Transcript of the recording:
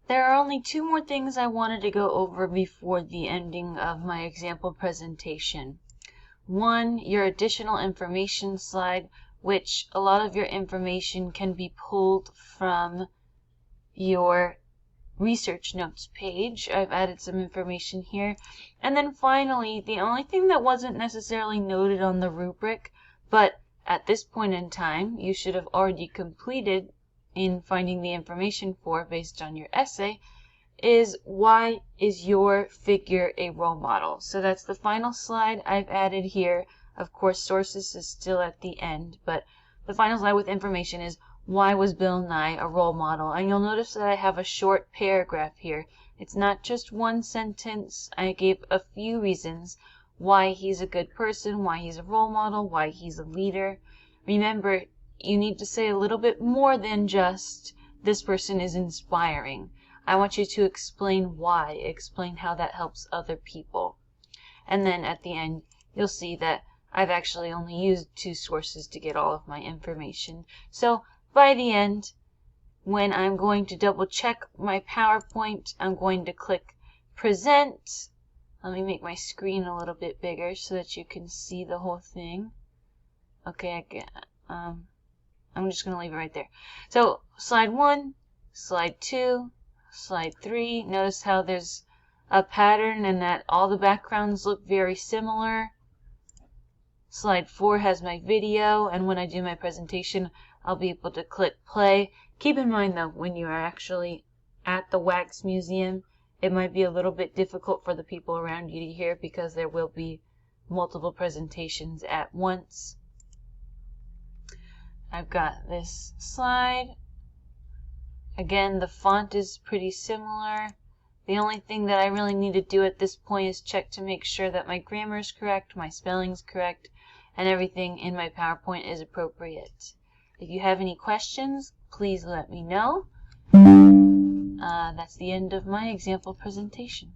There are only two more things I wanted to go over before the ending of my example presentation. One, your additional information slide, which a lot of your information can be pulled from your research notes page. I've added some information here. And then finally, the only thing that wasn't necessarily noted on the rubric, but at this point in time, you should have already completed in finding the information for based on your essay, is why is your figure a role model? So that's the final slide I've added here. Of course, sources is still at the end, but the final slide with information is why was Bill Nye a role model? And you'll notice that I have a short paragraph here. It's not just one sentence. I gave a few reasons why he's a good person, why he's a role model, why he's a leader. Remember, you need to say a little bit more than just this person is inspiring. I want you to explain why, explain how that helps other people. And then at the end, you'll see that I've actually only used two sources to get all of my information. So by the end, when I'm going to double check my PowerPoint, I'm going to click Present. Let me make my screen a little bit bigger so that you can see the whole thing. Okay, I'm just going to leave it right there. So slide 1, slide 2, slide 3. Notice how there's a pattern and that all the backgrounds look very similar. Slide 4 has my video, and when I do my presentation, I'll be able to click play. Keep in mind though, when you are actually at the Wax Museum, it might be a little bit difficult for the people around you to hear because there will be multiple presentations at once. I've got this slide. Again, the font is pretty similar. The only thing that I really need to do at this point is check to make sure that my grammar is correct, my spelling's correct, and everything in my PowerPoint is appropriate. If you have any questions, please let me know. That's the end of my example presentation.